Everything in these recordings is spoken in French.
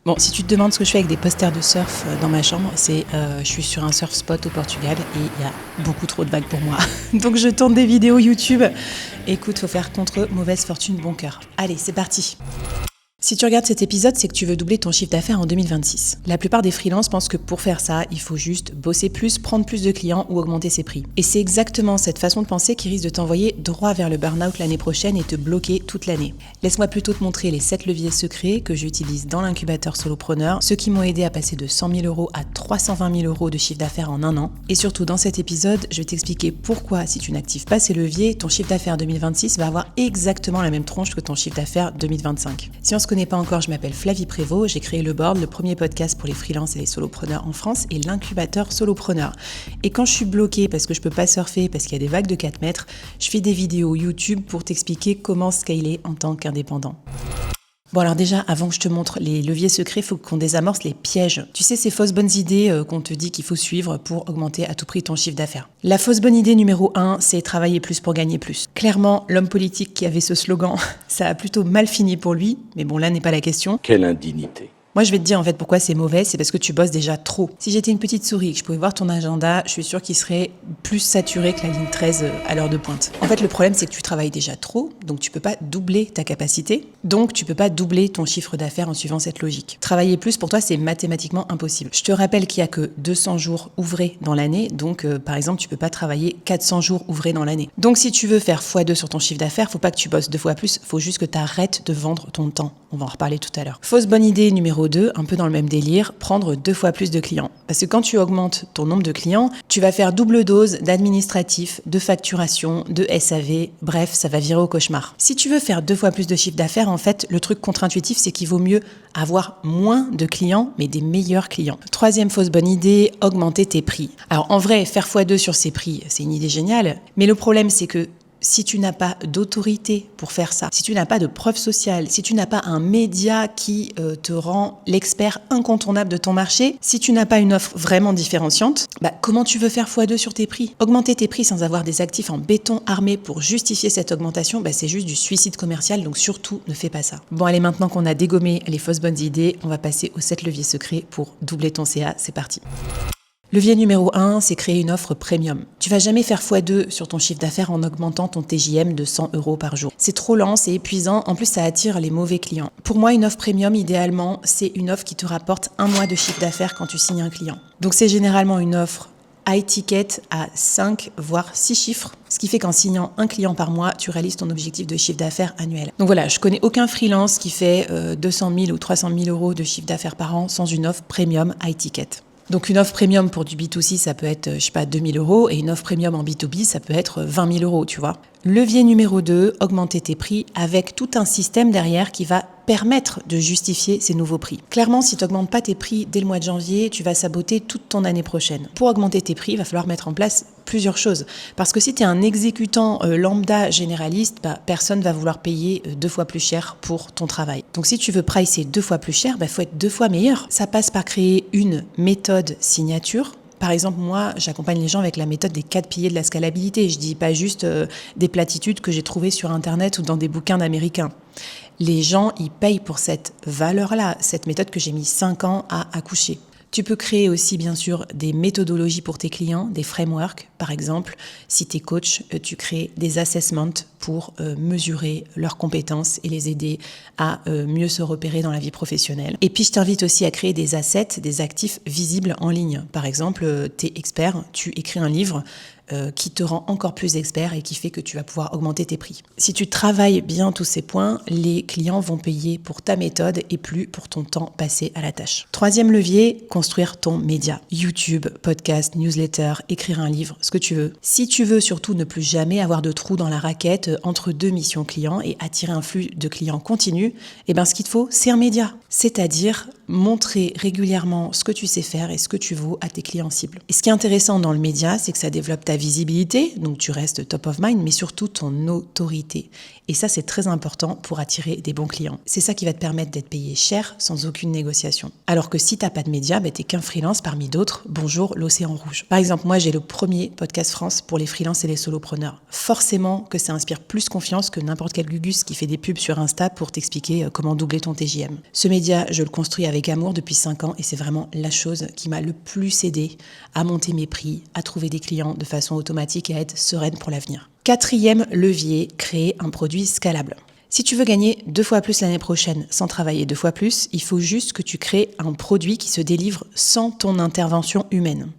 Bon, si tu te demandes ce que je fais avec des posters de surf dans ma chambre, je suis sur un surf spot au Portugal et il y a beaucoup trop de vagues pour moi. Donc je tourne des vidéos YouTube. Écoute, faut faire contre mauvaise fortune, bon cœur. Allez, c'est parti. Si tu regardes cet épisode, c'est que tu veux doubler ton chiffre d'affaires en 2026. La plupart des freelances pensent que pour faire ça, il faut juste bosser plus, prendre plus de clients ou augmenter ses prix. Et c'est exactement cette façon de penser qui risque de t'envoyer droit vers le burn-out l'année prochaine et te bloquer toute l'année. Laisse-moi plutôt te montrer les 7 leviers secrets que j'utilise dans l'incubateur Solopreneur, ceux qui m'ont aidé à passer de 100 000 euros à 320 000 euros de chiffre d'affaires en un an. Et surtout, dans cet épisode, je vais t'expliquer pourquoi, si tu n'actives pas ces leviers, ton chiffre d'affaires 2026 va avoir exactement la même tronche que ton chiffre d'affaires 2025. Si on se connaît pas encore, je m'appelle Flavie Prévost, j'ai créé Le Board, le premier podcast pour les freelances et les solopreneurs en France et l'incubateur Solopreneur. Et quand je suis bloquée parce que je peux pas surfer, parce qu'il y a des vagues de 4 mètres, je fais des vidéos YouTube pour t'expliquer comment scaler en tant qu'indépendant. Bon alors déjà, avant que je te montre les leviers secrets, il faut qu'on désamorce les pièges. Tu sais, ces fausses bonnes idées qu'on te dit qu'il faut suivre pour augmenter à tout prix ton chiffre d'affaires. La fausse bonne idée numéro 1, c'est travailler plus pour gagner plus. Clairement, l'homme politique qui avait ce slogan, ça a plutôt mal fini pour lui, mais bon là n'est pas la question. Quelle indignité! Moi, je vais te dire en fait pourquoi c'est mauvais, c'est parce que tu bosses déjà trop. Si j'étais une petite souris et que je pouvais voir ton agenda, je suis sûre qu'il serait plus saturé que la ligne 13 à l'heure de pointe. En fait, le problème, c'est que tu travailles déjà trop, donc tu peux pas doubler ta capacité, donc tu peux pas doubler ton chiffre d'affaires en suivant cette logique. Travailler plus, pour toi, c'est mathématiquement impossible. Je te rappelle qu'il y a que 200 jours ouvrés dans l'année, donc par exemple, tu peux pas travailler 400 jours ouvrés dans l'année. Donc si tu veux faire x2 sur ton chiffre d'affaires, faut pas que tu bosses 2 fois plus, faut juste que tu arrêtes de vendre ton temps. On va en reparler tout à l'heure. Fausse bonne idée numéro 2, un peu dans le même délire, prendre 2 fois plus de clients. Parce que quand tu augmentes ton nombre de clients, tu vas faire double dose d'administratif, de facturation, de SAV, bref, ça va virer au cauchemar. Si tu veux faire 2 fois plus de chiffre d'affaires, en fait, le truc contre-intuitif, c'est qu'il vaut mieux avoir moins de clients, mais des meilleurs clients. Troisième fausse bonne idée, augmenter tes prix. Alors en vrai, faire x2 sur ses prix, c'est une idée géniale, mais le problème, c'est que si tu n'as pas d'autorité pour faire ça, si tu n'as pas de preuve sociale, si tu n'as pas un média qui te rend l'expert incontournable de ton marché, si tu n'as pas une offre vraiment différenciante, comment tu veux faire x2 sur tes prix ? Augmenter tes prix sans avoir des actifs en béton armé pour justifier cette augmentation, c'est juste du suicide commercial, donc surtout ne fais pas ça. Bon allez, maintenant qu'on a dégommé les fausses bonnes idées, on va passer aux 7 leviers secrets pour doubler ton CA, c'est parti. Levier numéro 1, c'est créer une offre premium. Tu vas jamais faire x2 sur ton chiffre d'affaires en augmentant ton TJM de 100 euros par jour. C'est trop lent, c'est épuisant, en plus ça attire les mauvais clients. Pour moi, une offre premium, idéalement, c'est une offre qui te rapporte 1 mois de chiffre d'affaires quand tu signes un client. Donc c'est généralement une offre high ticket à 5 voire 6 chiffres, ce qui fait qu'en signant un client par mois, tu réalises ton objectif de chiffre d'affaires annuel. Donc voilà, je connais aucun freelance qui fait 200 000 ou 300 000 euros de chiffre d'affaires par an sans une offre premium high ticket. Donc une offre premium pour du B2C, ça peut être, 2 000 euros, et une offre premium en B2B, ça peut être 20 000 euros, tu vois. Levier numéro 2, augmenter tes prix avec tout un système derrière qui va permettre de justifier ces nouveaux prix. Clairement, si tu n'augmentes pas tes prix dès le mois de janvier, tu vas saboter toute ton année prochaine. Pour augmenter tes prix, il va falloir mettre en place plusieurs choses. Parce que si tu es un exécutant lambda généraliste, personne ne va vouloir payer 2 fois plus cher pour ton travail. Donc si tu veux pricer 2 fois plus cher, faut être 2 fois meilleur. Ça passe par créer une méthode signature. Par exemple, moi, j'accompagne les gens avec la méthode des 4 piliers de la scalabilité. Je dis pas juste des platitudes que j'ai trouvées sur Internet ou dans des bouquins d'Américains. Les gens, ils payent pour cette valeur-là, cette méthode que j'ai mis 5 ans à accoucher. Tu peux créer aussi, bien sûr, des méthodologies pour tes clients, des frameworks. Par exemple, si tu es coach, tu crées des assessments pour mesurer leurs compétences et les aider à mieux se repérer dans la vie professionnelle. Et puis, je t'invite aussi à créer des assets, des actifs visibles en ligne. Par exemple, tu es expert, tu écris un livre qui te rend encore plus expert et qui fait que tu vas pouvoir augmenter tes prix. Si tu travailles bien tous ces points, les clients vont payer pour ta méthode et plus pour ton temps passé à la tâche. Troisième levier, construire ton média. YouTube, podcast, newsletter, écrire un livre, ce que tu veux. Si tu veux surtout ne plus jamais avoir de trou dans la raquette entre 2 missions clients et attirer un flux de clients continu, ce qu'il te faut, c'est un média. C'est-à-dire montrer régulièrement ce que tu sais faire et ce que tu vaux à tes clients cibles. Et ce qui est intéressant dans le média, c'est que ça développe ta visibilité, donc tu restes top of mind, mais surtout ton autorité. Et ça, c'est très important pour attirer des bons clients. C'est ça qui va te permettre d'être payé cher sans aucune négociation. Alors que si tu n'as pas de média, t'es qu'un freelance parmi d'autres. Bonjour, l'océan rouge. Par exemple, moi, j'ai le premier podcast France pour les freelances et les solopreneurs. Forcément que ça inspire plus confiance que n'importe quel Gugus qui fait des pubs sur Insta pour t'expliquer comment doubler ton TJM. Ce média, je le construis avec avec amour depuis 5 ans et c'est vraiment la chose qui m'a le plus aidé à monter mes prix, à trouver des clients de façon automatique et à être sereine pour l'avenir. 4e levier, créer un produit scalable. Si tu veux gagner 2 fois plus l'année prochaine sans travailler 2 fois plus, il faut juste que tu crées un produit qui se délivre sans ton intervention humaine.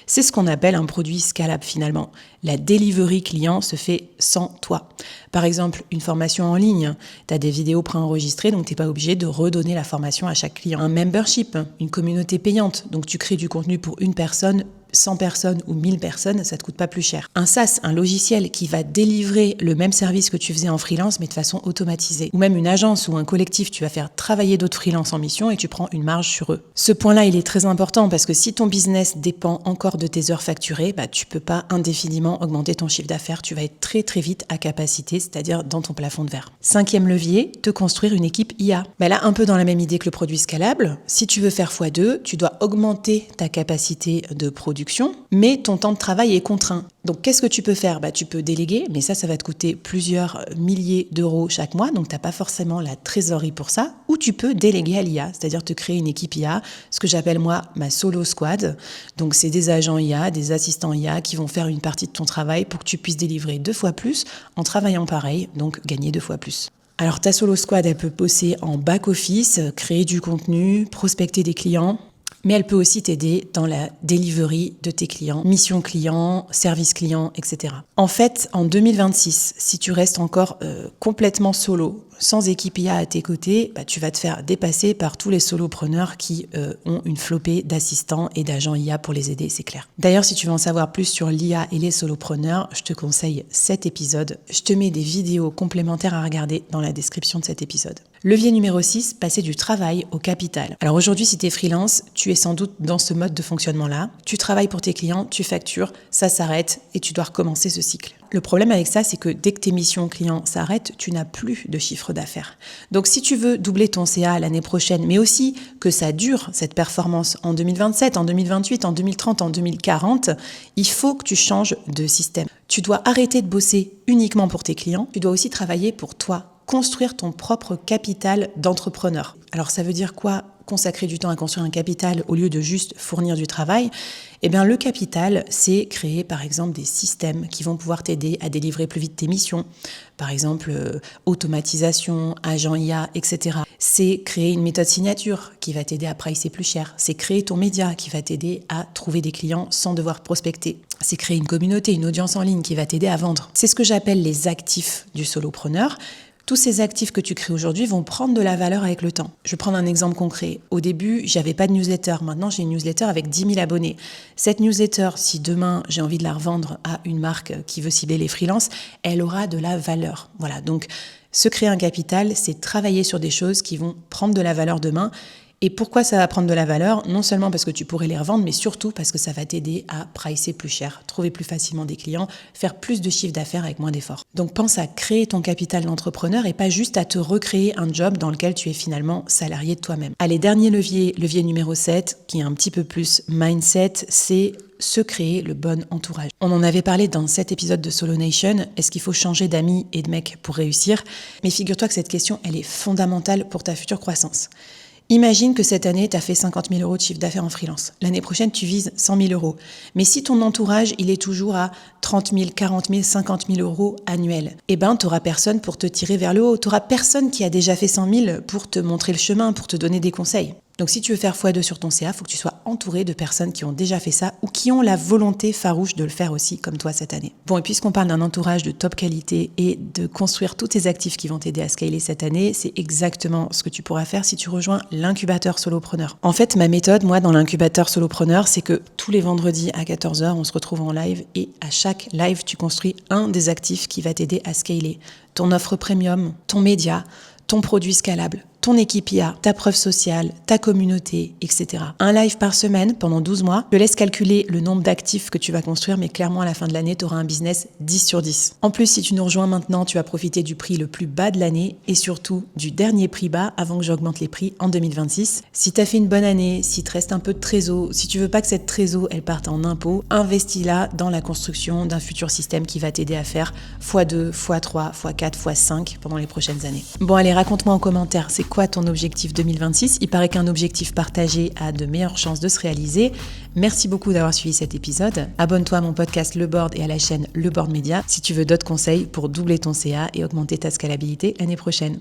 C'est ce qu'on appelle un produit scalable finalement. La delivery client se fait sans toi. Par exemple, une formation en ligne, tu as des vidéos préenregistrées, donc tu n'es pas obligé de redonner la formation à chaque client. Un membership, une communauté payante, donc tu crées du contenu pour une personne, 100 personnes ou 1000 personnes, ça ne te coûte pas plus cher. Un SaaS, un logiciel qui va délivrer le même service que tu faisais en freelance, mais de façon automatisée. Ou même une agence ou un collectif, tu vas faire travailler d'autres freelances en mission et tu prends une marge sur eux. Ce point-là, il est très important parce que si ton business dépend encore de tes heures facturées, tu ne peux pas indéfiniment augmenter ton chiffre d'affaires. Tu vas être très très vite à capacité, c'est-à-dire dans ton plafond de verre. 5e levier, te construire une équipe IA. Là, un peu dans la même idée que le produit scalable, si tu veux faire x2, tu dois augmenter ta capacité de production, mais ton temps de travail est contraint. Donc, qu'est-ce que tu peux faire ? Tu peux déléguer, mais ça va te coûter plusieurs milliers d'euros chaque mois, donc tu n'as pas forcément la trésorerie pour ça. Ou tu peux déléguer à l'IA, c'est-à-dire te créer une équipe IA, ce que j'appelle moi ma solo squad. Donc, c'est des agents IA, des assistants IA qui vont faire une partie de ton travail pour que tu puisses délivrer 2 fois plus en travaillant pareil, donc gagner 2 fois plus. Alors, ta solo squad, elle peut bosser en back-office, créer du contenu, prospecter des clients. Mais elle peut aussi t'aider dans la delivery de tes clients, mission client, service client, etc. En fait, en 2026, si tu restes encore complètement solo, sans équipe IA à tes côtés, tu vas te faire dépasser par tous les solopreneurs qui ont une flopée d'assistants et d'agents IA pour les aider, c'est clair. D'ailleurs, si tu veux en savoir plus sur l'IA et les solopreneurs, je te conseille cet épisode. Je te mets des vidéos complémentaires à regarder dans la description de cet épisode. Levier numéro 6, passer du travail au capital. Alors aujourd'hui, si tu es freelance, tu es sans doute dans ce mode de fonctionnement-là. Tu travailles pour tes clients, tu factures, ça s'arrête et tu dois recommencer ce cycle. Le problème avec ça, c'est que dès que tes missions clients s'arrêtent, tu n'as plus de chiffre d'affaires. Donc si tu veux doubler ton CA l'année prochaine, mais aussi que ça dure, cette performance, en 2027, en 2028, en 2030, en 2040, il faut que tu changes de système. Tu dois arrêter de bosser uniquement pour tes clients, tu dois aussi travailler pour toi. Construire ton propre capital d'entrepreneur. Alors ça veut dire quoi ? Consacrer du temps à construire un capital au lieu de juste fournir du travail. Le capital, c'est créer par exemple des systèmes qui vont pouvoir t'aider à délivrer plus vite tes missions. Par exemple, automatisation, agent IA, etc. C'est créer une méthode signature qui va t'aider à pricer plus cher. C'est créer ton média qui va t'aider à trouver des clients sans devoir prospecter. C'est créer une communauté, une audience en ligne qui va t'aider à vendre. C'est ce que j'appelle les actifs du solopreneur. Tous ces actifs que tu crées aujourd'hui vont prendre de la valeur avec le temps. Je vais prendre un exemple concret. Au début, j'avais pas de newsletter. Maintenant, j'ai une newsletter avec 10 000 abonnés. Cette newsletter, si demain j'ai envie de la revendre à une marque qui veut cibler les freelances, elle aura de la valeur. Voilà. Donc, se créer un capital, c'est travailler sur des choses qui vont prendre de la valeur demain. Et pourquoi ça va prendre de la valeur ? Non seulement parce que tu pourrais les revendre, mais surtout parce que ça va t'aider à pricer plus cher, trouver plus facilement des clients, faire plus de chiffre d'affaires avec moins d'efforts. Donc pense à créer ton capital d'entrepreneur et pas juste à te recréer un job dans lequel tu es finalement salarié de toi-même. Allez, dernier levier numéro 7, qui est un petit peu plus mindset, c'est se créer le bon entourage. On en avait parlé dans cet épisode de Solo Nation. Est-ce qu'il faut changer d'amis et de mecs pour réussir ? Mais figure-toi que cette question, elle est fondamentale pour ta future croissance. Imagine que cette année, tu as fait 50 000 euros de chiffre d'affaires en freelance. L'année prochaine, tu vises 100 000 euros. Mais si ton entourage, il est toujours à 30 000, 40 000, 50 000 euros annuels, tu n'auras personne pour te tirer vers le haut. Tu n'auras personne qui a déjà fait 100 000 pour te montrer le chemin, pour te donner des conseils. Donc si tu veux faire x2 sur ton CA, il faut que tu sois entouré de personnes qui ont déjà fait ça ou qui ont la volonté farouche de le faire aussi comme toi cette année. Bon, et puisqu'on parle d'un entourage de top qualité et de construire tous tes actifs qui vont t'aider à scaler cette année, c'est exactement ce que tu pourras faire si tu rejoins l'incubateur solopreneur. En fait, ma méthode, moi, dans l'incubateur solopreneur, c'est que tous les vendredis à 14h, on se retrouve en live et à chaque live, tu construis un des actifs qui va t'aider à scaler ton offre premium, ton média, ton produit scalable, ton équipe IA, ta preuve sociale, ta communauté, etc. Un live par semaine pendant 12 mois. Je te laisse calculer le nombre d'actifs que tu vas construire, mais clairement, à la fin de l'année, tu auras un business 10 sur 10. En plus, si tu nous rejoins maintenant, tu vas profiter du prix le plus bas de l'année et surtout du dernier prix bas avant que j'augmente les prix en 2026. Si tu as fait une bonne année, si te reste un peu de trésor, si tu veux pas que cette trésor, elle parte en impôts, investis-la dans la construction d'un futur système qui va t'aider à faire x2, x3, x4, x5 pendant les prochaines années. Bon, allez, raconte-moi en commentaire, c'est quoi quoi ton objectif 2026 ? Il paraît qu'un objectif partagé a de meilleures chances de se réaliser. Merci beaucoup d'avoir suivi cet épisode. Abonne-toi à mon podcast Le Board et à la chaîne Le Board Media si tu veux d'autres conseils pour doubler ton CA et augmenter ta scalabilité l'année prochaine.